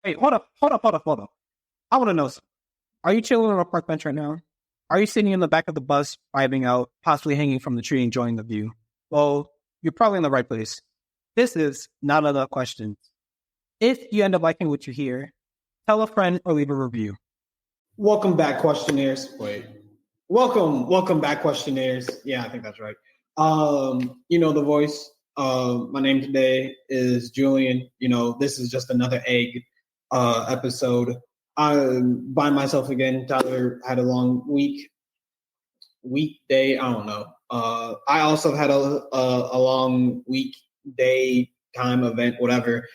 Wait, hold up. I want to know something. Are you chilling on a park bench right now? Are you sitting in the back of the bus, vibing out, possibly hanging from the tree, enjoying the view? Well, you're probably in the right place. This is not enough questions. If you end up liking what you hear, tell a friend or leave a review. Welcome back, questionnaires. Welcome back, questionnaires. Yeah, I think that's right. You know the voice. My name today is Julian. This is just another egg episode. I'm by myself again. Tyler had a long weekday. I don't know. I also had a long weekday time event, whatever.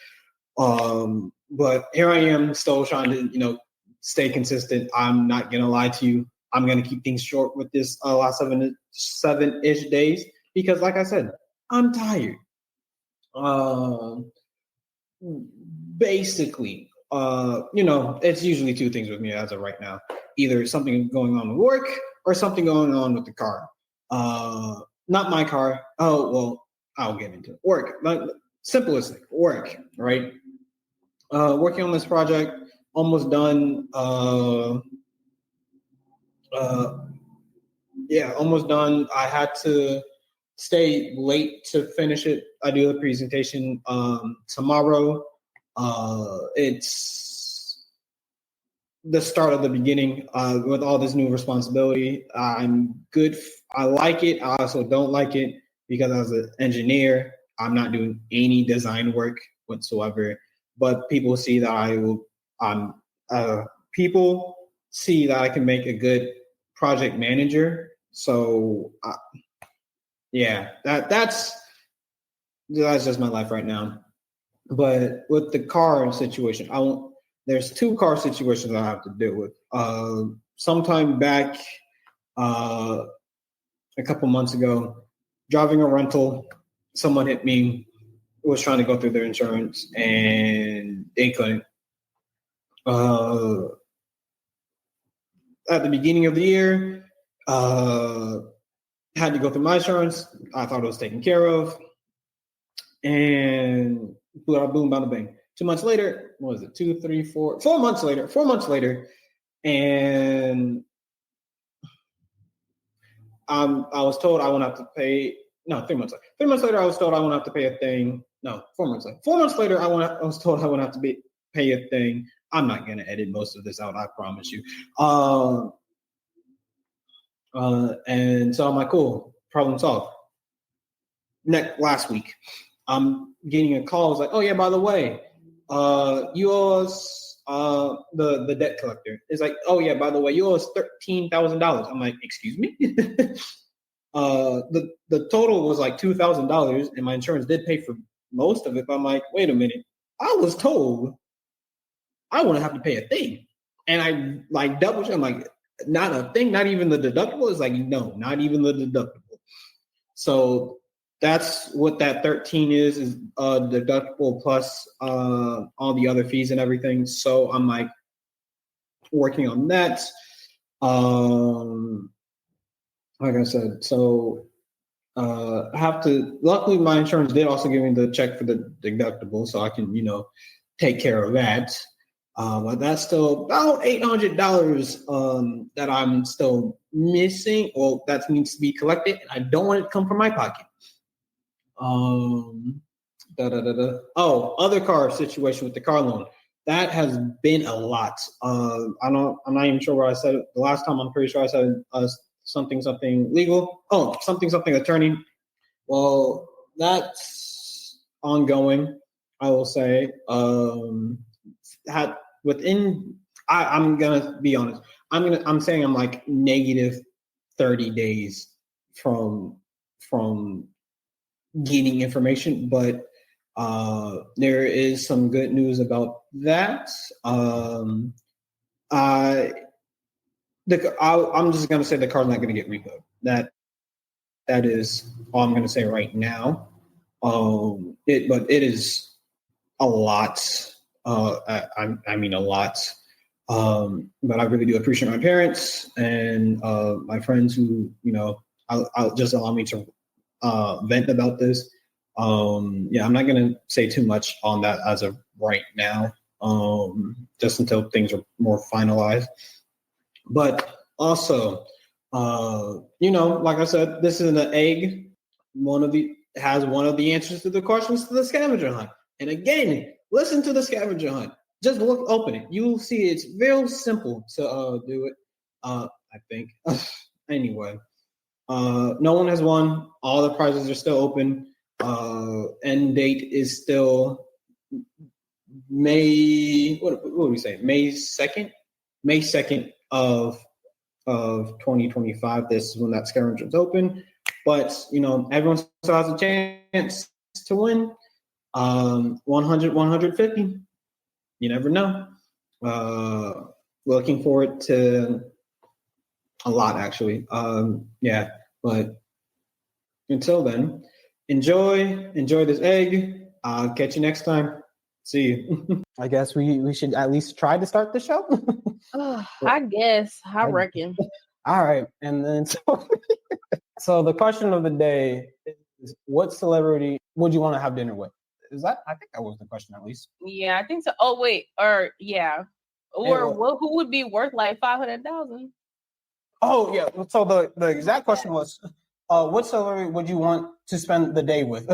But here I am, still trying to stay consistent. I'm not gonna lie to you. I'm gonna keep things short with this last seven-ish days because, like I said, I'm tired. Basically, it's usually two things with me as of right now. Either something going on with work or something going on with the car. Not my car. Oh, well, I'll get into it. Work. Simplest thing. Work, right? Working on this project, almost done. Almost done. I had to stay late to finish it. I do the presentation tomorrow. It's the start of the beginning with all this new responsibility. I'm good. I like it. I also don't like it because as an engineer, I'm not doing any design work whatsoever. But people see that people see that I can make a good project manager. So that's just my life right now. But with the car situation, there's two car situations I have to deal with. Sometime back, a couple months ago, driving a rental, someone hit me, was trying to go through their insurance, and they couldn't. At the beginning of the year, had to go through my insurance. I thought it was taken care of. And boom, bada bang. 2 months later, what was it? 2, 3, 4, 4 months later. 4 months later, and I was told I won't have to pay. No, 3 months later. 3 months later, I was told I won't have to pay a thing. No, 4 months later. 4 months later, I was told I won't have to pay a thing. I'm not gonna edit most of this out. I promise you. And so I'm like, cool, problem solved. Last week, I'm getting a call. I was like, oh yeah, by the way, you owe us the debt collector. It's like, oh yeah, by the way, you owe us $13,000. I'm like, excuse me. The total was like $2,000, and my insurance did pay for most of it. But I'm like, wait a minute, I was told I wouldn't have to pay a thing, and I like double check. I'm like, not a thing, not even the deductible. It's like, no, not even the deductible. So that's what that 13 is deductible plus all the other fees and everything. So I'm like working on that. Like I said, so I have to. Luckily, my insurance did also give me the check for the deductible, so I can take care of that. But that's still about $800 that I'm still missing, or that needs to be collected, and I don't want it to come from my pocket. Oh, other car situation with the car loan. That has been a lot. I'm not even sure where I said it the last time. I'm pretty sure I said something legal. Oh, something attorney. Well, that's ongoing, I will say. I'm gonna be honest. I'm saying I'm like negative 30 days from gaining information, but there is some good news about that. I'm just gonna say the car's not gonna get repoed. That is all I'm gonna say right now. But it is a lot. I mean a lot. But I really do appreciate my parents and my friends who I'll just allow me to vent about this. I'm not gonna say too much on that as of right now. just until things are more finalized. But also, like I said, this is an egg. Has one of the answers to the questions to the scavenger hunt. And again, listen to the scavenger hunt. Just open it. You'll see it's real simple to do it. I think. Anyway, no one has won. All the prizes are still open. End date is still May. What do we say? May 2nd. May 2nd of 2025. This is when that scavenger is open. But everyone still has a chance to win. 100, 150. You never know. Looking forward to a lot, actually. Yeah, but until then, enjoy this egg. I'll catch you next time. See you. I guess we should at least try to start the show. I guess. I reckon. All right, and then so the question of the day is: what celebrity would you want to have dinner with? I think that was the question, at least. Yeah, I think so. Oh wait, or yeah, or who would be worth like 500,000? Oh yeah. So the exact question was, what celebrity would you want to spend the day with?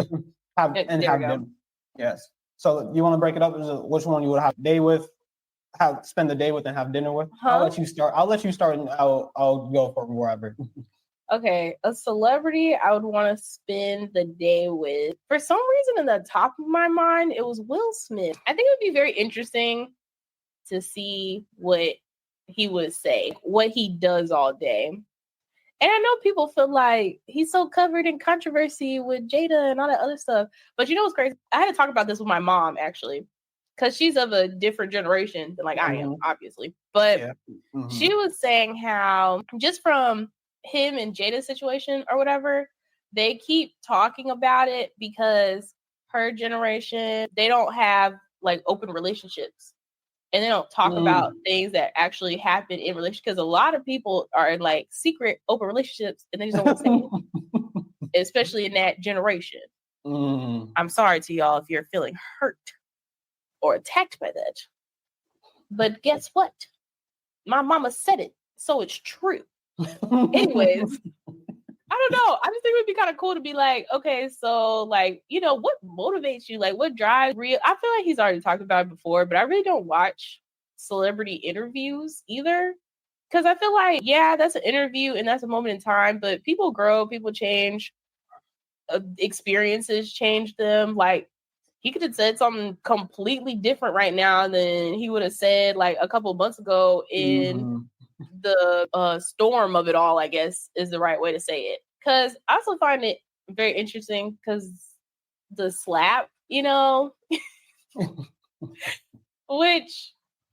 have dinner? Yes. So you want to break it up? Which one you would have a day with? Spend the day with and have dinner with? Huh? I'll let you start, and I'll go for wherever. Okay, a celebrity I would want to spend the day with. For some reason, in the top of my mind, it was Will Smith. I think it would be very interesting to see what he would say, what he does all day. And I know people feel like he's so covered in controversy with Jada and all that other stuff. But you know what's crazy? I had to talk about this with my mom, actually, because she's of a different generation than I am, obviously. But she was saying how just from him and Jada's situation or whatever, they keep talking about it because her generation, they don't have like open relationships. And they don't talk about things that actually happen in relationships, because a lot of people are in like secret open relationships and they just don't want to say it, especially in that generation. I'm sorry to y'all if you're feeling hurt or attacked by that. But guess what? My mama said it, so it's true. Anyways, I don't know. I just think it would be kind of cool to be like, okay, so like, what motivates you? Like, what drives real? I feel like he's already talked about it before, but I really don't watch celebrity interviews either. Because I feel like, yeah, that's an interview and that's a moment in time, but people grow, people change, experiences change them. Like, he could have said something completely different right now than he would have said like a couple months ago in the storm of it all, I guess is the right way to say it. Because I also find it very interesting because the slap, which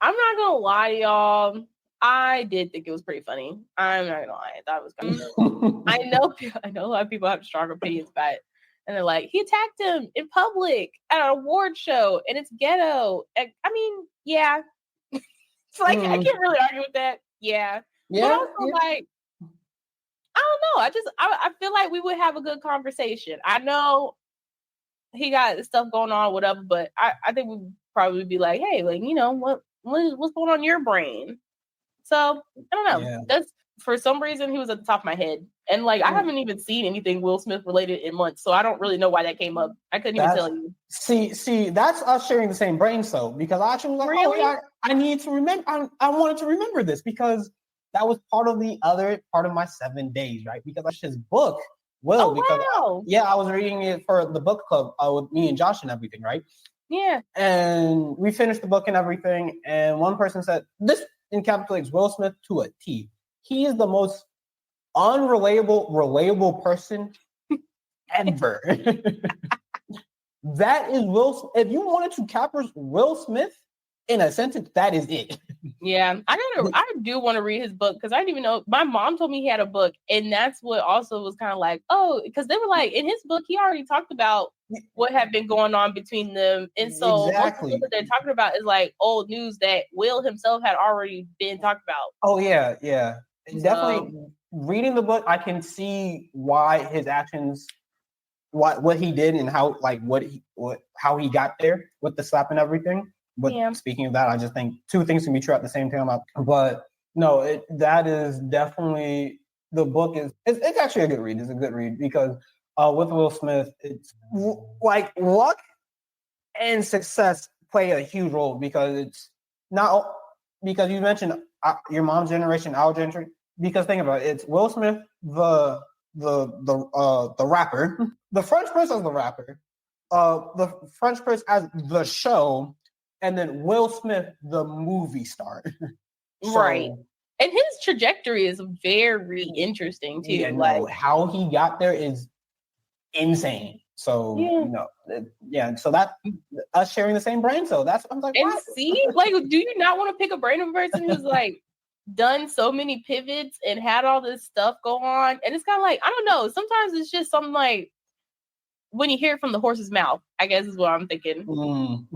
I'm not gonna lie, y'all, I did think it was pretty funny. I'm not gonna lie, I thought it was kind of funny. I know a lot of people have strong opinions about it, and they're like, he attacked him in public at an award show, and it's ghetto. And, I mean, yeah, it's like I can't really argue with that. Yeah. But also like, I don't know. I feel like we would have a good conversation. I know he got stuff going on, whatever, but I think we'd probably be like, hey, like, what's going on in your brain? So I don't know. Yeah. That's for some reason he was at the top of my head. And like I haven't even seen anything Will Smith related in months, so I don't really know why that came up. I couldn't even tell you. See, that's us sharing the same brain cell, because I actually was like, really? I need to remember. I wanted to remember this because that was part of the other part of my 7 days, right? Because that's his book, Will. Wow. I was reading it for the book club with me and Josh and everything, right? Yeah. And we finished the book and everything, and one person said, this encapsulates Will Smith to a T. He is the most relatable person ever. That is Will. If you wanted to capture Will Smith in a sentence, that is it. Yeah, I do want to read his book because I didn't even know. My mom told me he had a book, and that's what also was kind of like, oh, because they were like, in his book, he already talked about what had been going on between them, and so exactly what they're talking about is like old news that Will himself had already been talked about. Oh yeah. Definitely reading the book, I can see why his actions, what he did, and how how he got there with the slap and everything. but speaking of that, I just think two things can be true at the same time. But no, that is definitely, the book it's actually a good read. It's a good read because with Will Smith, it's like luck and success play a huge role because it's not because you mentioned your mom's generation, our generation. Because think about it, it's Will Smith, the rapper, the French Prince as the rapper, the French Prince as the show, and then Will Smith, the movie star. Right. And his trajectory is very interesting too. Yeah, like how he got there is insane. So so that us sharing the same brain. So that's I'm like, and what? See, like, do you not want to pick a brain of a person who's like done so many pivots and had all this stuff go on? And it's kind of like, I don't know. Sometimes it's just something like when you hear it from the horse's mouth, I guess is what I'm thinking.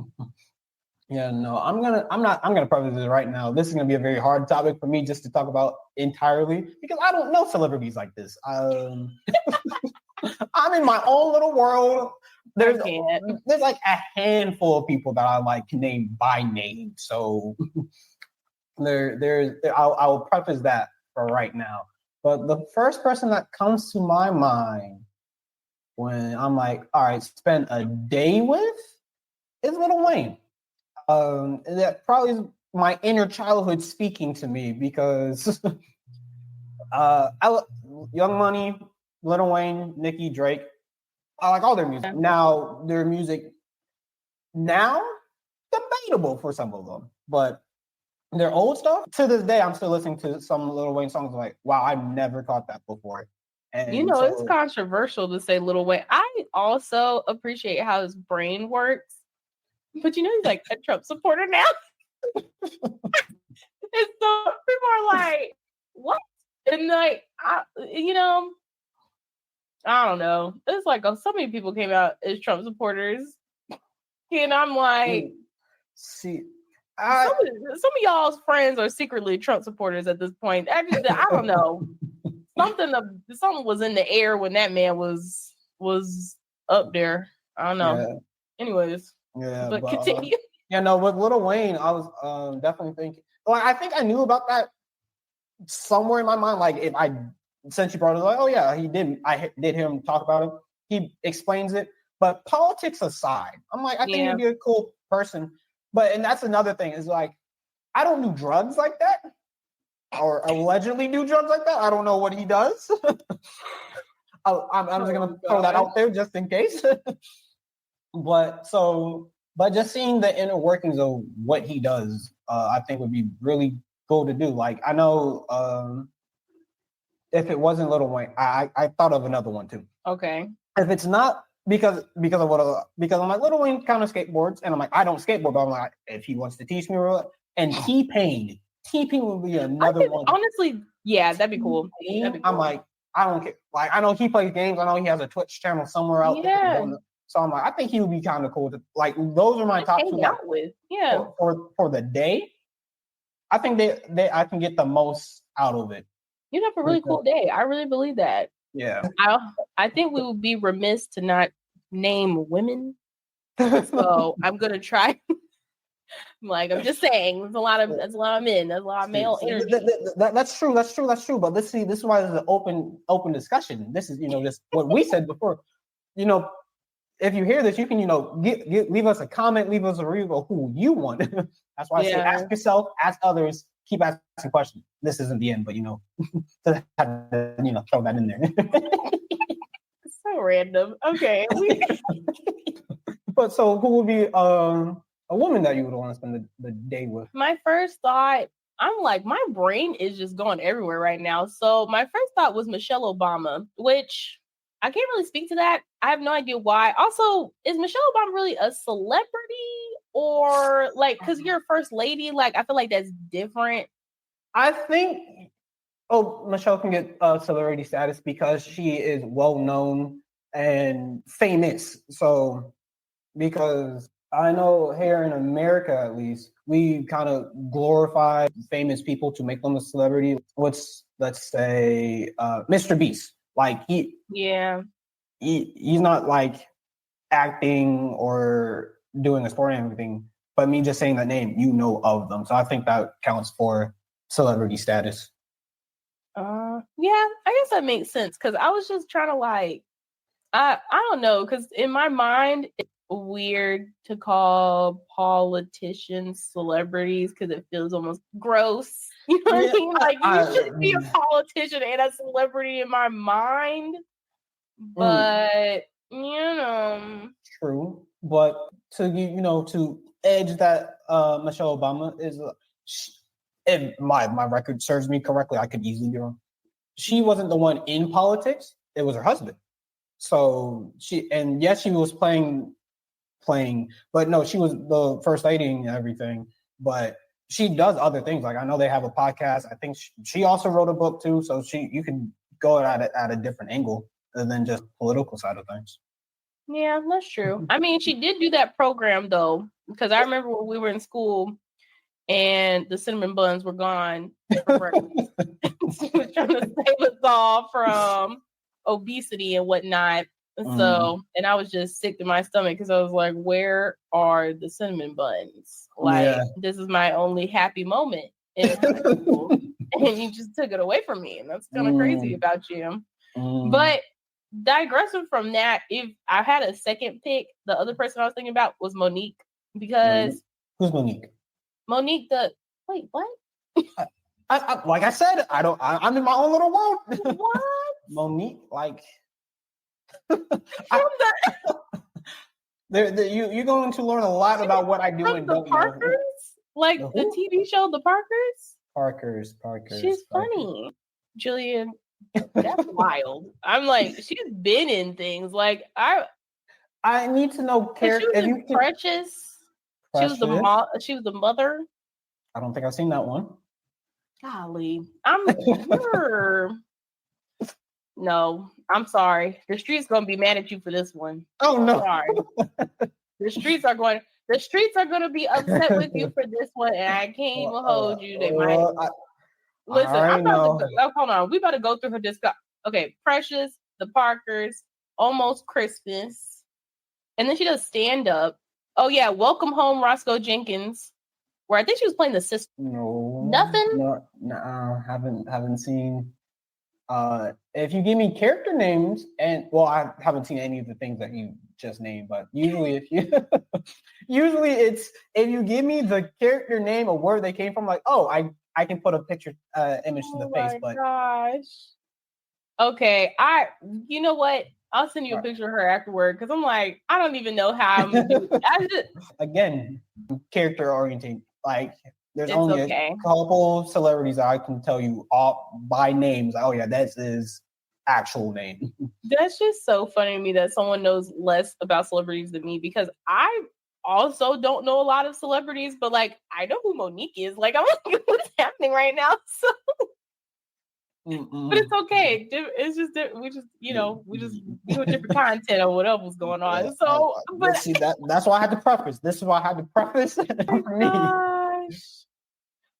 Yeah, no, I'm gonna preface this right now. This is gonna be a very hard topic for me just to talk about entirely because I don't know celebrities like this. I'm in my own little world. There's like a handful of people that I like can name by name. So I'll preface that for right now. But the first person that comes to my mind when I'm like, all right, spend a day with is Lil Wayne. That probably is my inner childhood speaking to me because Young Money, Lil Wayne, Nicki, Drake, I like all their music. Now their music debatable for some of them, but their old stuff to this day, I'm still listening to some Lil Wayne songs. Like, wow, I've never caught that before. And it's controversial to say Lil Wayne. I also appreciate how his brain works. But he's like a Trump supporter now. And so people are like, what? And like, I don't know. It's like so many people came out as Trump supporters. And I'm like, some of y'all's friends are secretly Trump supporters at this point. I don't know. Something was in the air when that man was up there. I don't know. Yeah. Anyways. Yeah, but continue. With Lil Wayne, I was definitely thinking. Like, I think I knew about that somewhere in my mind. Like, since you brought it, like, oh yeah, he did. I did hear him talk about it. He explains it. But politics aside, I'm like, I think he'd be a cool person. And that's another thing is like, I don't do drugs like that, or allegedly do drugs like that. I don't know what he does. I'm just gonna throw that out there just in case. But just seeing the inner workings of what he does, I think would be really cool to do. Like, I know if it wasn't Lil Wayne, I thought of another one too. Okay. If it's not because I'm like, Lil Wayne kind of skateboards, and I'm like, I don't skateboard, but I'm like, if he wants to teach me, and T-Pain would be another one. Honestly, yeah, that'd be cool. I'm like, I don't care. Like, I know he plays games. I know he has a Twitch channel somewhere out there. So I'm like, I think he would be kind of cool to like. Those are my top two. Out with for the day. I think I can get the most out of it. You'd have a really cool day. I really believe that. Yeah. I think we would be remiss to not name women. So I'm gonna try. I'm just saying, there's a lot of men, there's a lot of male energy. That's true. But this is why there's an open discussion. This is just what we said before. If you hear this, you can leave us a comment, leave us a review of who you want. That's why I say ask yourself, ask others, keep asking questions. This isn't the end, but throw that in there. It's so random. Okay. But so who would be a woman that you would want to spend the day with? My first thought, I'm like, my brain is just going everywhere right now. So my first thought was Michelle Obama, which I can't really speak to that. I have no idea why. Also, is Michelle Obama really a celebrity? Or because you're a first lady, I feel like that's different. I think Michelle can get celebrity status because she is well known and famous. So because I know here in America, at least, we kind of glorify famous people to make them a celebrity. Let's say Mr. Beast. He's not acting or doing a sport and everything, but me just saying that name, you know of them. So I think that counts for celebrity status. Yeah, I guess that makes sense because I was just trying to like, I don't know, because in my mind it's weird to call politicians celebrities because it feels almost gross. You know what I mean? Like you shouldn't be a politician and a celebrity in my mind. But true. But to edge that Michelle Obama is, if my record serves me correctly, I could easily be wrong. She wasn't the one in politics; it was her husband. So she was playing, but no, she was the first lady and everything. But she does other things. Like I know they have a podcast. I think she also wrote a book too. So you can go at it at a different angle than just political side of things. Yeah, that's true. I mean, she did do that program though, because I remember when we were in school and the cinnamon buns were gone for breakfast. She was trying to save us all from obesity and whatnot. So, and I was just sick to my stomach because I was like, where are the cinnamon buns? Like, this is my only happy moment in high school. And you just took it away from me. And that's kind of crazy about you. But digressing from that, if I had a second pick, the other person I was thinking about was Monique. Because who's Monique? Monique wait, what? I like I said, I'm in my own little world. What? Monique, like you're going to learn a lot about what I do and don't Parkers? know. Like the TV show The Parkers? Parkers. She's funny. Julian, that's wild. I'm like, she's been in things. Like I need to know character. Precious. She was the mother. I don't think I've seen that one. Golly. I'm sure. No, I'm sorry. The street's gonna be mad at you for this one. Oh no. Sorry. The streets are going to be upset with you for this one, and I can't even hold you. They might listen. I'm about to go, hold on. We about to go through her discuss. Okay, Precious, the Parkers, Almost Christmas, and then she does stand up. Oh yeah, Welcome Home, Roscoe Jenkins, where I think she was playing the sister. No, nothing. No, haven't seen. If you give me character names, and well, I haven't seen any of the things that you just named, but usually if you give me the character name or where they came from, like, oh, I can put a picture image to the face. But gosh. Okay, you know what? I'll send you a picture of her afterward because I'm like, I don't even know how I'm gonna do it. Again, character oriented. Like there's only a couple celebrities I can tell you all by names. Oh yeah, that's his actual name. That's just so funny to me that someone knows less about celebrities than me because I also don't know a lot of celebrities, but like I know who Monique is. Like I'm like, what's happening right now? So but it's okay. It's just we just do different content or whatever was going on. Yeah, so but see that's why I had to preface. This is why I had to preface for me. Gosh.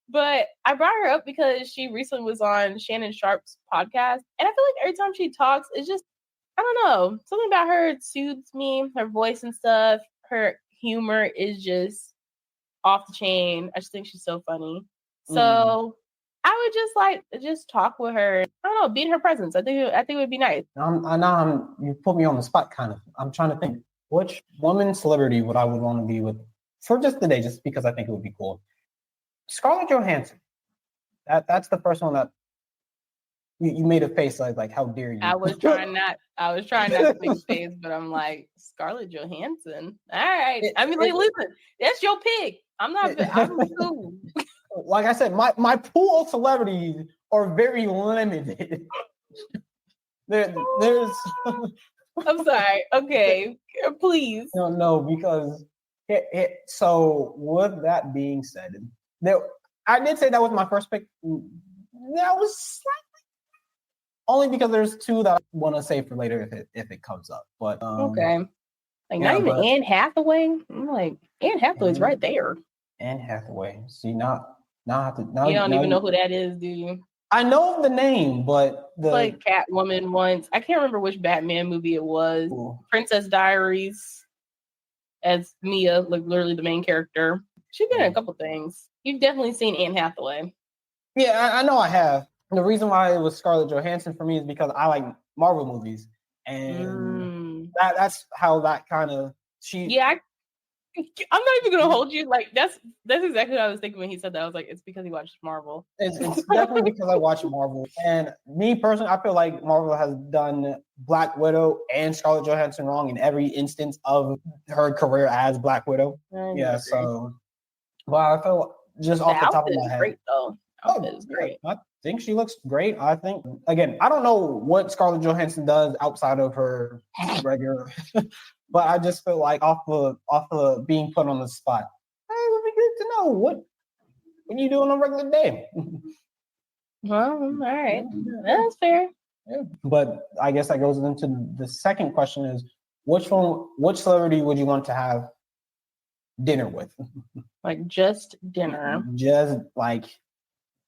But I brought her up because she recently was on Shannon Sharp's podcast. And I feel like every time she talks, it's just, I don't know, something about her soothes me, her voice and stuff. Her humor is just off the chain. I just think she's so funny. So I would just like talk with her. I don't know, be in her presence. I think it would be nice. You put me on the spot kind of. I'm trying to think which woman celebrity would want to be with for just the day, just because I think it would be cool. Scarlett Johansson. That's the first one that you made a face like how dare you? I was trying not to make a face, but I'm like Scarlett Johansson. All right. I mean, like, listen, that's your pick. I'm cool. Like I said, my pool of celebrities are very limited. There's. I'm sorry. Okay, please. No, because so with that being said. I did say that was my first pick. That was slightly only because there's two that I want to save for later if it comes up. But okay, like not even Anne Hathaway. I'm like Anne Hathaway's right there. Anne Hathaway. See now I have to. You don't even know who that is, do you? I know the name, but like Catwoman once. I can't remember which Batman movie it was. Princess Diaries. As Mia, like literally the main character. She's been in a couple things. You've definitely seen Anne Hathaway. Yeah, I know I have. The reason why it was Scarlett Johansson for me is because I like Marvel movies, and that's how that kind of Yeah, I'm not even gonna hold you. Like that's exactly what I was thinking when he said that. I was like, it's because he watched Marvel. It's definitely because I watch Marvel, and me personally, I feel like Marvel has done Black Widow and Scarlett Johansson wrong in every instance of her career as Black Widow. Yeah, so, well, I feel just off the top of my head, great though. Outfit is great. I think she looks great. I think again, I don't know what Scarlett Johansson does outside of her regular. But I just feel like off of being put on the spot, it would be good to know what you do on a regular day. Well, all right, that's fair. Yeah. But I guess that goes into the second question: is which celebrity would you want to have dinner with? Like just dinner, just like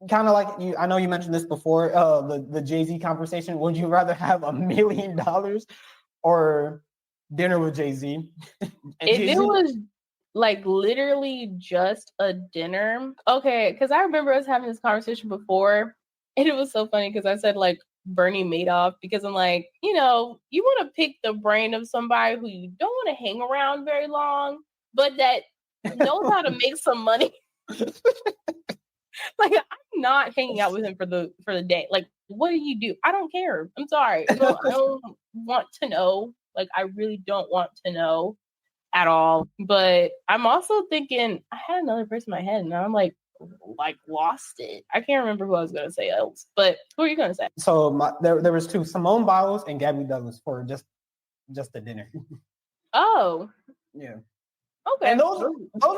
kind of like you. I know you mentioned this before. The Jay-Z conversation. Would you rather have $1 million or dinner with Jay-Z? If it was like literally just a dinner, okay, because I remember us having this conversation before, and it was so funny because I said like Bernie Madoff, because I'm like, you want to pick the brain of somebody who you don't want to hang around very long, but that knows how to make some money. Like I'm not hanging out with him for the day. Like, what do you do? I don't care. I'm sorry. I don't want to know. Like, I really don't want to know at all. But I'm also thinking, I had another person in my head, and now I'm like lost it. I can't remember who I was gonna say else. But who are you gonna say? So there was two: Simone Biles and Gabby Douglas for just the dinner. Oh, yeah. Okay. And those are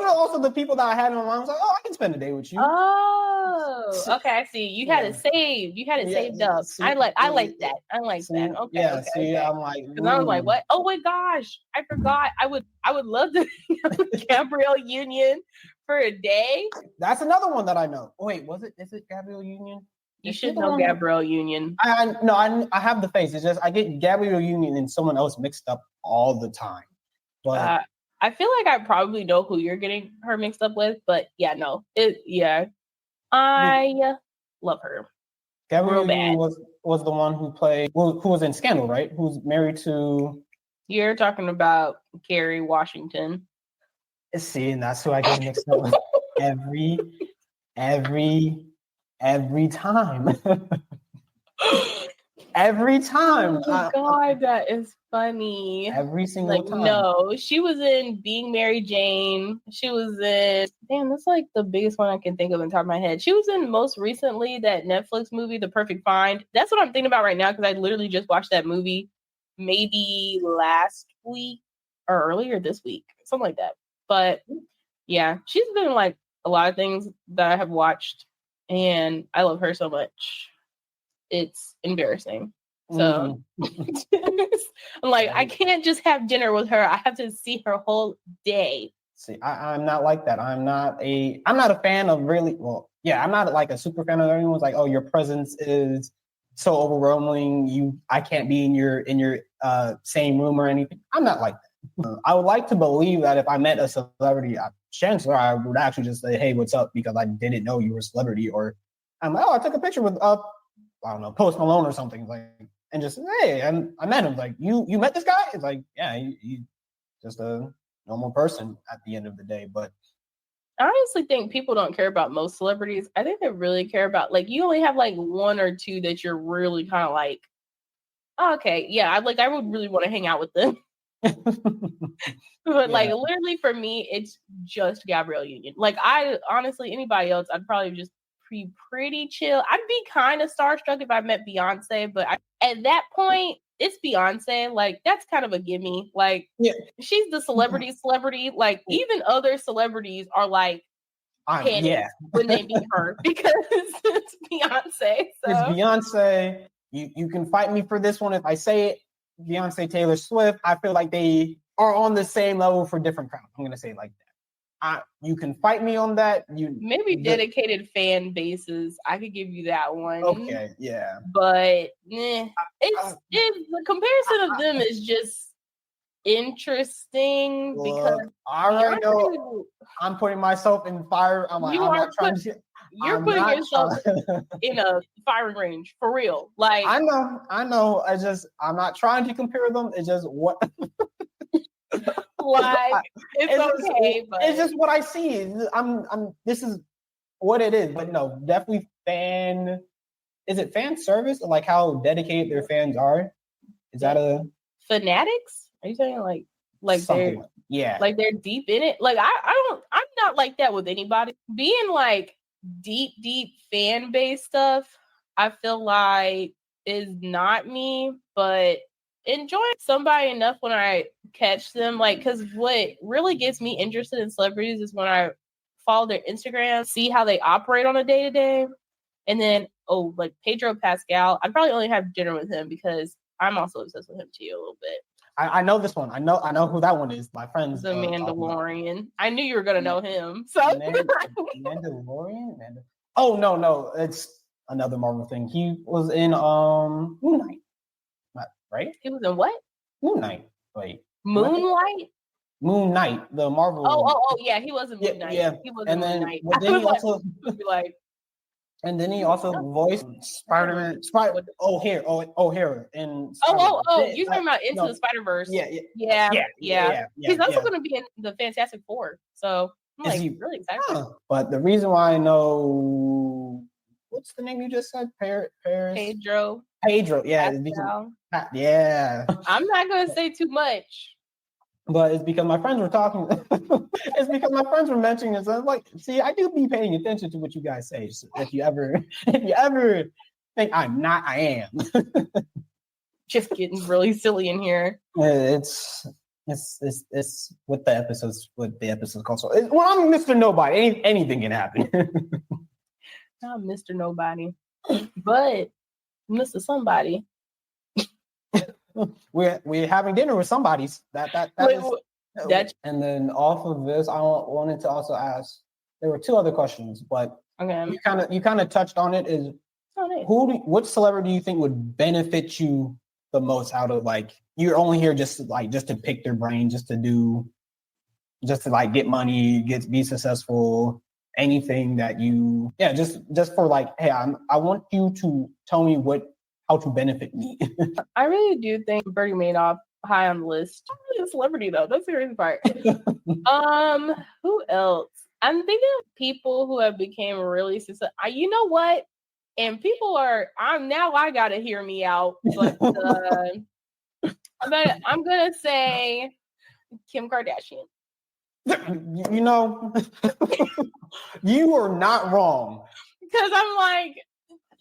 also the people that I had in my mind. I was like, I can spend a day with you. Oh, okay. I see. You had it saved. You had it saved up. See, I like that. I like that. Okay. Yeah. Okay, see, okay. I'm like, because I was like, what? Oh my gosh, I forgot. I would love to Gabrielle Union for a day. That's another one that I know. Oh, wait, is it Gabrielle Union? You should know Gabrielle Union. I have the face. It's just I get Gabrielle Union and someone else mixed up all the time. But I feel like I probably know who you're getting her mixed up with, but yeah, no. I love her. Gabrielle Union was the one who was in Scandal, right? Who's married to... You're talking about Kerry Washington. See, and that's who I get mixed up with every time. Every time. Oh God, that is funny. Every single time. No, she was in Being Mary Jane. She was in, damn, that's like the biggest one I can think of on top of my head. She was in most recently that Netflix movie, The Perfect Find. That's what I'm thinking about right now because I literally just watched that movie maybe last week or earlier this week, something like that. But yeah, she's been in like a lot of things that I have watched, and I love her so much. It's embarrassing. So I'm like, I can't just have dinner with her. I have to see her whole day. See, I'm not like that. I'm not a fan of I'm not like a super fan of everyone's like, oh, your presence is so overwhelming. I can't be in your same room or anything. I'm not like that. I would like to believe that if I met a celebrity, chances are I would actually just say, hey, what's up? Because I didn't know you were a celebrity, or I'm like, oh, I took a picture with I don't know, Post Malone or something, like, and just, hey, I met him. Like, you met this guy? It's like, yeah, you just a normal person at the end of the day. But I honestly think people don't care about most celebrities. I think they really care about, like, you only have like one or two that you're really kind of like, oh, okay, yeah, I would really want to hang out with them. But like, literally for me, it's just Gabrielle Union. Like, I honestly, anybody else, I'd probably just be pretty chill. I'd be kind of starstruck if I met Beyonce, but at that point, it's Beyonce. Like, that's kind of a gimme. Like, she's the celebrity. Like, even other celebrities are like, when they meet her because it's Beyonce. So. It's Beyonce. You can fight me for this one if I say it. Beyonce, Taylor Swift. I feel like they are on the same level for different crowds. I'm gonna say it like that. You can fight me on that. Maybe dedicated fan bases. I could give you that one. Okay, yeah. But it's the comparison of them is just interesting because Look, I already know Beyonce, I'm putting myself in fire. I'm like, you I'm are not trying to. you're I'm putting not yourself trying. in a firing range for real. Like I know. I'm not trying to compare them. It's just what. like it's okay, but it's just what I see. This is what it is. But no, definitely fan. Is it fan service? Like how dedicated their fans are? Is that a fanatics? Are you saying like something? Yeah. like they're deep in it? Like I'm not like that with anybody. Being like deep fan base stuff, I feel like is not me, but enjoying somebody enough when I catch them, like, because what really gets me interested in celebrities is when I follow their Instagram, see how they operate on a day to day, and then like Pedro Pascal, I'd probably only have dinner with him because I'm also obsessed with him too a little bit. I know this one. I know who that one is. My friends. The Mandalorian. I knew you were gonna know him. So Mandalorian. Oh no, it's another Marvel thing. He was in Moon Knight, right? He was in what? Moon Knight. Wait, Moonlight. Moon Knight, the Marvel. Oh, yeah, he was in Moon Knight. Yeah, He was and in then Moon Knight. well, then he also be like, and then he also voiced Spider-Man. Here, and you talking about Into the Spider-Verse? Yeah. He's also going to be in the Fantastic Four, so I'm really excited. But the reason why I know, what's the name you just said? Paris. Pedro. Yeah. Yeah. I'm not going to say too much. But it's because my friends were talking. It's because my friends were mentioning it. So I was like, see, I do be paying attention to what you guys say. So if you ever think I'm not, I am. Just getting really silly in here. It's what the episode's called. So well, I'm Mr. Nobody. Anything can happen. Not Mr. Nobody, but Mr. Somebody. We're having dinner with somebody's. And then off of this, I wanted to also ask. There were two other questions, but you kind of touched on it. Is what celebrity do you think would benefit you the most out of, like, you're only here just to pick their brain, just to get money, be successful, anything that you just for like, hey, I want you to tell me how to benefit me. I really do think Bernie Madoff high on the list. I'm really a celebrity though. That's the crazy part. Who else? I'm thinking of people who have become really successful. You know what? And people I gotta hear me out, but I'm gonna say Kim Kardashian. You know, you are not wrong. Because I'm like,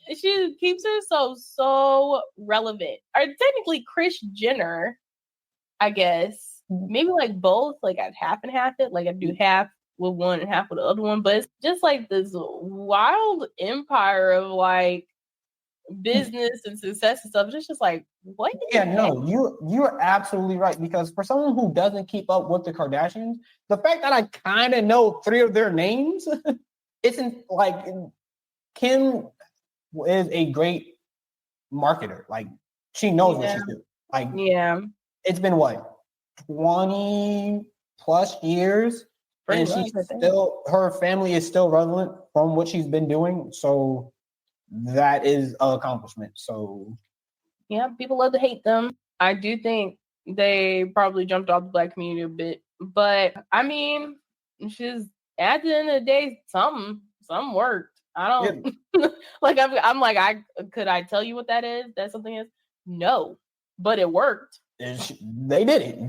she keeps herself so relevant. Or technically Kris Jenner, I guess. Maybe like both, like I'd half and half it. Like I'd do half with one and half with the other one. But it's just like this wild empire of like business and success and stuff. It's just like, what? Yeah, no, you're absolutely right. Because for someone who doesn't keep up with the Kardashians, the fact that I kind of know 3 of their names isn't like Kim is a great marketer. Like she knows what she's doing. Like it's been what 20 plus years, and her family is still relevant from what she's been doing. So that is an accomplishment. So yeah, people love to hate them. I do think they probably jumped off the Black community a bit, but I mean, she's at the end of the day, something worked. I don't like. I'm like, could I tell you what that is? That something is? No, but it worked. They did it.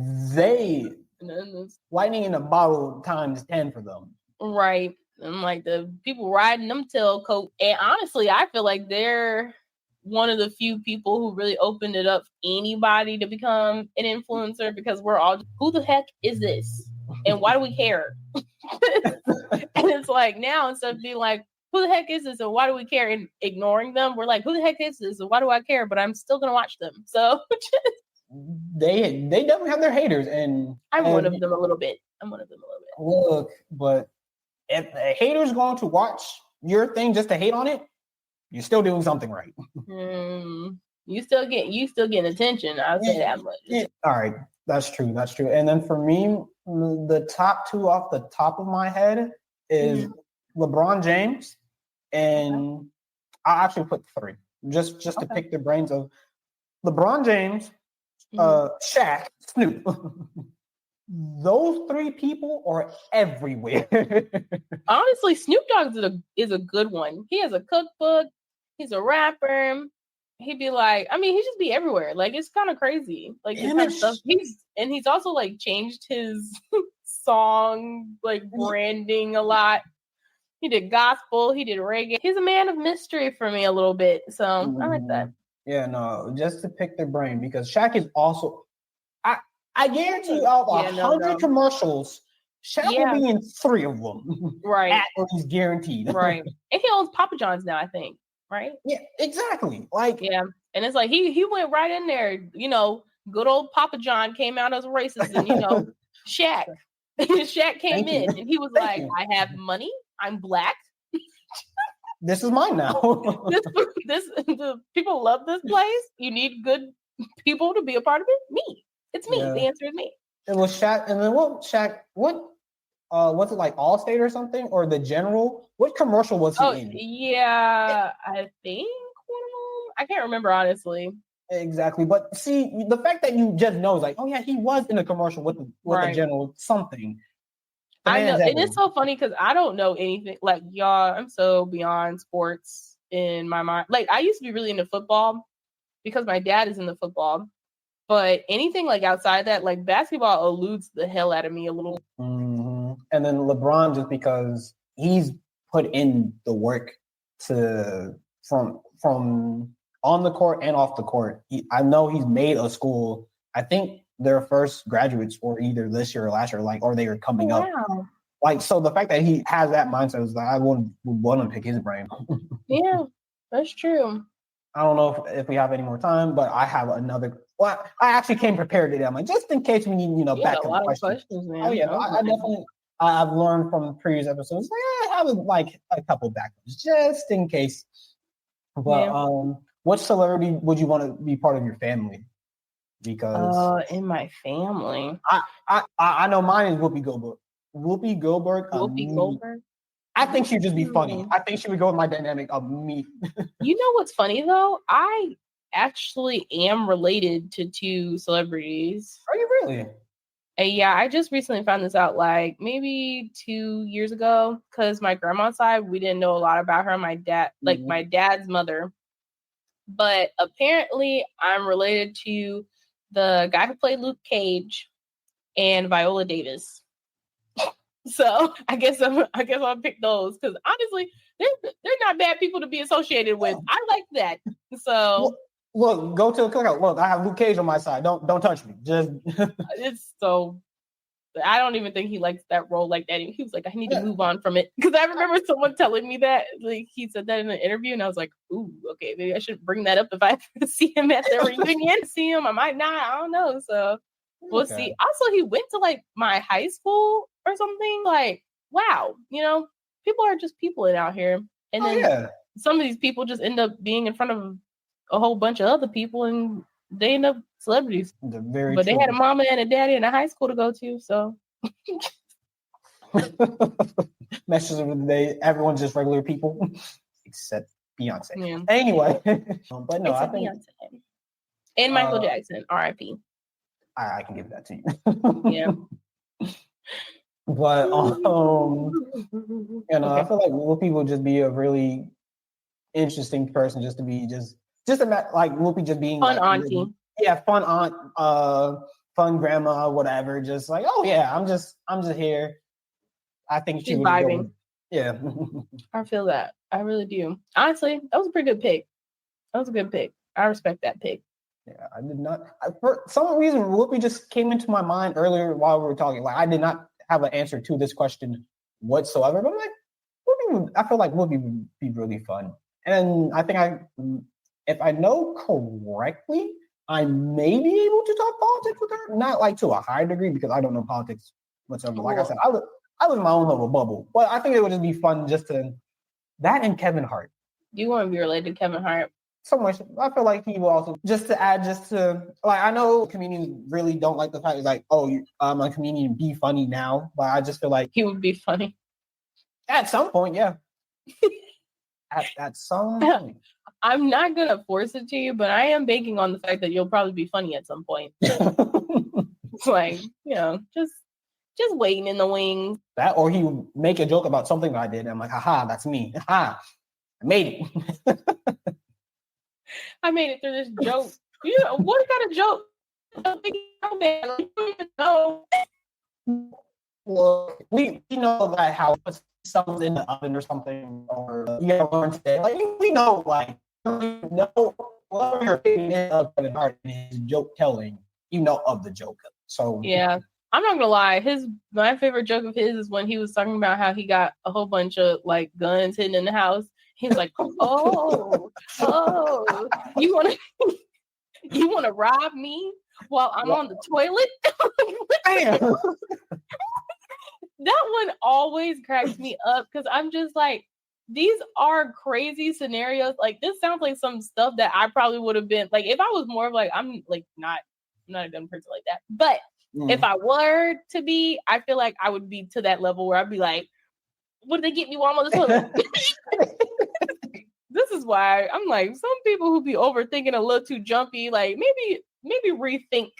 Lightning in a bottle times 10 for them. Right. And like the people riding them tailcoat. And honestly, I feel like they're one of the few people who really opened it up for anybody to become an influencer, because we're all, who the heck is this? And why do we care? And it's like now, instead of being like, who the heck is this and why do we care, and ignoring them, we're like, who the heck is this and why do I care? But I'm still gonna watch them. So they definitely have their haters, and I'm one of them a little bit. Look, but if a hater's going to watch your thing just to hate on it, you're still doing something right. You still getting attention. I'll say that much. All right. That's true. That's true. And then for me, the top two off the top of my head is LeBron James, and I actually put three just to pick the brains of LeBron James, Shaq, Snoop. Those three people are everywhere. Honestly, Snoop Dogg is a good one. He has a cookbook. He's a rapper. He'd be like, I mean, he just be everywhere. Like, it's kind of crazy. Like, the kind of stuff he's also like changed his song like branding a lot. He did gospel. He did reggae. He's a man of mystery for me a little bit. So I like that. Yeah, no, just to pick their brain because Shaq is also. I guarantee you, out of 100 commercials, Shaq will be in 3 of them. Right. At least guaranteed. Right. And he owns Papa John's now, I think. Right? Yeah, exactly. Like, yeah. And it's like he went right in there. You know, good old Papa John came out as racist, and you know, Shaq came in and he was like, I have money, I'm black. This is mine now. the people love this place. You need good people to be a part of it. Me. It's me. Yeah. The answer is me. It was Shaq, and then was it like Allstate or something, or the General? What commercial was he in? Yeah, I think one of them. I can't remember honestly. Exactly, but see, the fact that you just know is like, oh yeah, he was in a commercial with the General something. I know, and it's so funny because I don't know anything. Like y'all, I'm so beyond sports in my mind. Like I used to be really into football because my dad is into football. But anything like outside that, like basketball eludes the hell out of me a little. Mm-hmm. And then LeBron, just because he's put in the work from on the court and off the court. I know he's made a school. I think their first graduates were either this year or last year, or they are coming up. Like, so the fact that he has that mindset is like, I would want to pick his brain. Yeah, that's true. I don't know if we have any more time, but I have another. Well, I actually came prepared today. I'm like, just in case we need, backup questions. Man. Oh yeah, I definitely. I've learned from previous episodes. Like, I have like a couple backups just in case. But what celebrity would you want to be part of your family? Because in my family, I know mine is Whoopi Goldberg. Whoopi Goldberg. I think she'd just be funny. I think she would go with my dynamic of me. You know what's funny though? I actually am related to 2 celebrities. Are you really? Yeah, I just recently found this out like maybe 2 years ago because my grandma's side, we didn't know a lot about her. My dad's mother. But apparently I'm related to the guy who played Luke Cage and Viola Davis. So I guess I'll pick those because honestly, they're not bad people to be associated with. I like that. So look, go to the cookout. Look, I have Luke Cage on my side. Don't touch me. Just it's so. I don't even think he likes that role like that. He was like, I need to move on from it because I remember someone telling me that. Like he said that in an interview, and I was like, ooh, okay, maybe I should bring that up if I see him at the reunion. See him, I might not. I don't know. So we'll see. Also, he went to like my high school or something. Like, wow, people are just people out here. And then some of these people just end up being in front of a whole bunch of other people and they end up celebrities. But they had a mama and a daddy and a high school to go to, so. Messages of the day, everyone's just regular people, except Beyonce. Yeah. Anyway, but no, I think Beyonce. And Michael Jackson, R.I.P. I can give that to you. Yeah. But I feel like Whoopi would just be a really interesting person, just to be just like Whoopi just being fun like, auntie. Yeah, fun aunt, fun grandma, whatever. Just like, oh yeah, I'm just here. I think she would vibing. Yeah. I feel that. I really do. Honestly, that was a pretty good pick. That was a good pick. I respect that pick. Yeah, I did not. For some reason, Whoopi just came into my mind earlier while we were talking. Like, I did not have an answer to this question whatsoever. But I'm like, I feel like Whoopi would be really fun. And I think if I know correctly, I may be able to talk politics with her. Not like to a high degree because I don't know politics whatsoever. Like I said, I live in my own little bubble. But I think it would just be fun just to that and Kevin Hart. You want to be related to Kevin Hart? so much. I feel like he will also just to like I know comedians really don't like the fact like, oh, I'm a comedian, be funny now, but I just feel like He would be funny. at some point, yeah. at some point. I'm not gonna force it to you, but I am banking on the fact that you'll probably be funny at some point. It's like, just waiting in the wings. That or he would make a joke about something that I did, and I'm like, haha, that's me. Ha, I made it. I made it through this joke. What kind of joke? You don't even know. Well, we know that how something's in the oven or something, or you gotta learn today. Like we know, like you know, whatever your opinion is of Kevin Hart and his joke telling, you know of the joke. So yeah, I'm not gonna lie. My favorite joke of his is when he was talking about how he got a whole bunch of like guns hidden in the house. He was like, "Oh, you want to rob me while I'm on the toilet?" Damn. That one always cracks me up because I'm just like, these are crazy scenarios. Like, this sounds like some stuff that I probably would have been like if I was more of like I'm not a gun person like that. But if I were to be, I feel like I would be to that level where I'd be like, "What did they get me while I'm on the toilet?" This is why I'm like, some people who be overthinking a little too jumpy, like maybe rethink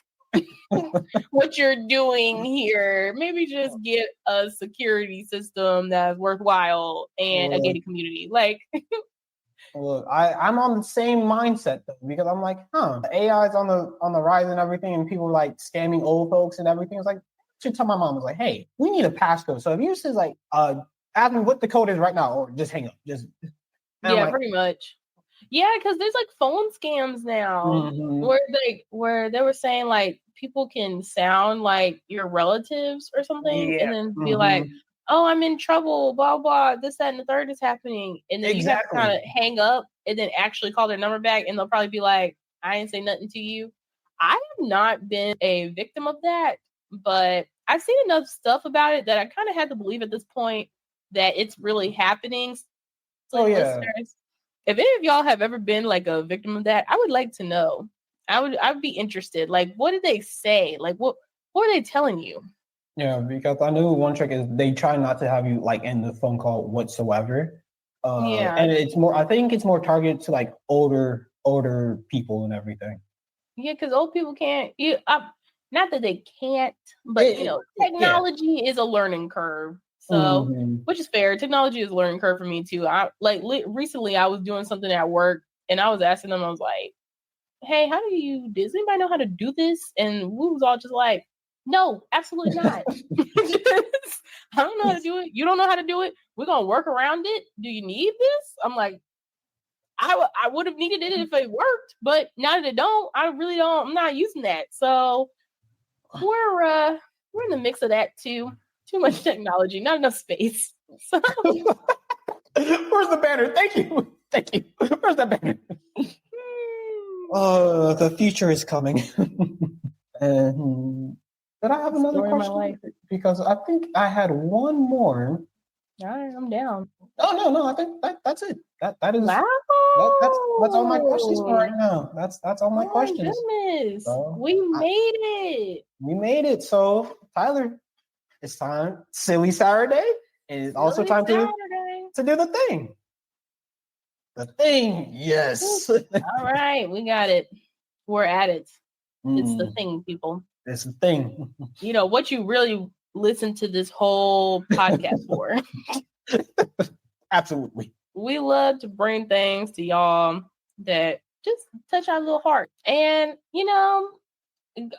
what you're doing here. Maybe just get a security system that's worthwhile and a gated community. Like, look, I'm on the same mindset though, because I'm like, the AI is on the rise and everything, and people are like scamming old folks and everything. It's like, I should tell my mom, was like, hey, we need a passcode. So if you just like ask me what the code is right now, or just hang up. Yeah, pretty much. Yeah, because there's like phone scams now where they were saying like people can sound like your relatives or something and then be like, "Oh, I'm in trouble, blah blah, this, that, and the third is happening." And then you have to kind of hang up and then actually call their number back, and they'll probably be like, "I ain't say nothing to you." I have not been a victim of that, but I've seen enough stuff about it that I kind of had to believe at this point that it's really happening. So listeners, if any of y'all have ever been like a victim of that, I would like to know. I'd be interested. Like, what did they say? Like, what are they telling you? Yeah, because I knew one trick is they try not to have you like end the phone call whatsoever. And I think it's more targeted to like older people and everything. Yeah, because old people can't. Not that they can't, but technology is a learning curve. So, which is fair. Technology is a learning curve for me too. Recently I was doing something at work and I was asking them, I was like, "Hey, does anybody know how to do this?" And we was all just like, "No, absolutely not." I don't know how to do it. You don't know how to do it. We're going to work around it. Do you need this? I'm like, I would have needed it if it worked, but now that it don't, I really don't. I'm not using that. So we're in the mix of that too. Too much technology, not enough space. So. Where's the banner? Thank you. Where's the banner? The future is coming. And did I have another question? Because I think I had one more. All right, I'm down. Oh no! I think that's it. That is wow. That's all my questions for right now. That's all my questions. Goodness, so, we made it. We made it. So Tyler, it's time. Silly Saturday, and it's also time to do the thing. The thing, yes. All right, we got it. We're at it. It's the thing, people. It's the thing. You know what you really listen to this whole podcast for. Absolutely. We love to bring things to y'all that just touch our little heart. And,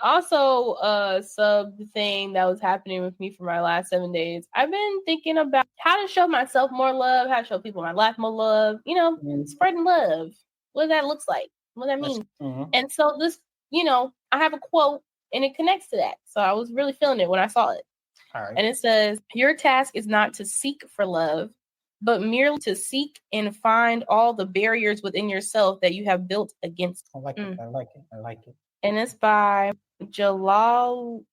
also sub thing that was happening with me for my last 7 days. I've been thinking about how to show myself more love, how to show people in my life more love, spreading love. What that looks like, what that means. And so this, I have a quote and it connects to that. So I was really feeling it when I saw it. All right. And it says, "Your task is not to seek for love, but merely to seek and find all the barriers within yourself that you have built against." I like it. I like it. And it's by Jalaluddin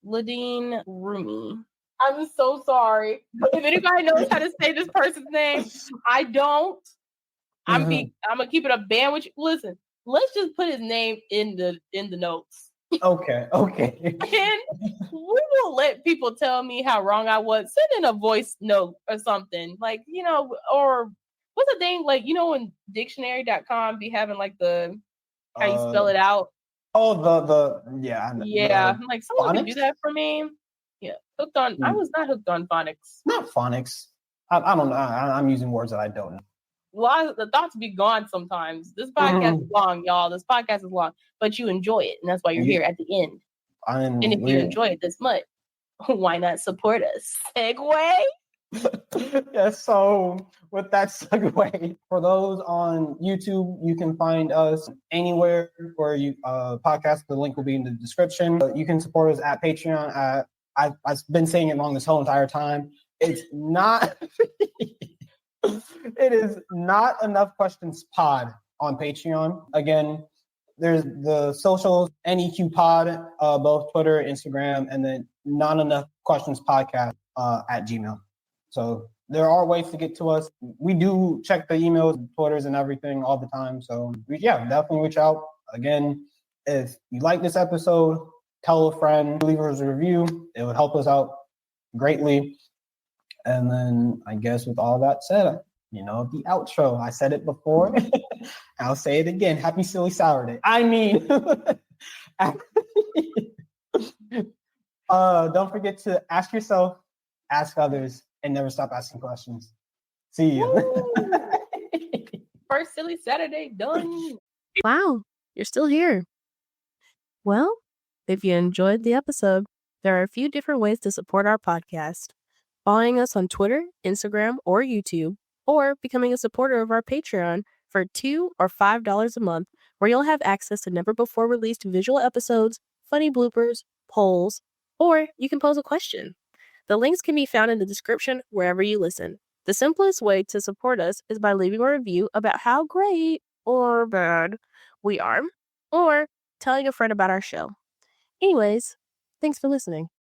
Rumi. I'm so sorry. If anybody knows how to say this person's name, I don't. I'm gonna keep it a band with you. Listen, let's just put his name in the notes. Okay. And we will let people tell me how wrong I was. Send in a voice note or something. Like, or what's the thing? Like, when dictionary.com be having like the how you spell it out. Oh, yeah. Yeah. Like someone can do that for me. Yeah. I was not hooked on phonics. Not phonics. I don't know. I'm using words that I don't know. The thoughts be gone sometimes. This podcast is long, y'all. This podcast is long, but you enjoy it, and that's why you're here at the end. And if you enjoy it this much, why not support us? Segue. Yeah, so with that segue, for those on YouTube, you can find us anywhere where you podcast. The link will be in the description. You can support us at Patreon. I've been saying it wrong this whole entire time. It's not. It is Not Enough Questions Pod on Patreon. Again, there's the socials, NEQ Pod, both Twitter, Instagram, and then Not Enough Questions Podcast at Gmail. So there are ways to get to us. We do check the emails, Twitters, and everything all the time. So definitely reach out. Again, if you like this episode, tell a friend, leave us a review. It would help us out greatly. And then I guess with all that said, the outro. I said it before. I'll say it again. Happy Silly Saturday. I mean, don't forget to ask yourself, ask others, and never stop asking questions. See you. First Silly Saturday done. Wow, you're still here. Well, if you enjoyed the episode, there are a few different ways to support our podcast. Following us on Twitter, Instagram, or YouTube, or becoming a supporter of our Patreon for $2 or $5 a month, where you'll have access to never-before-released visual episodes, funny bloopers, polls, or you can pose a question. The links can be found in the description wherever you listen. The simplest way to support us is by leaving a review about how great or bad we are, or telling a friend about our show. Anyways, thanks for listening.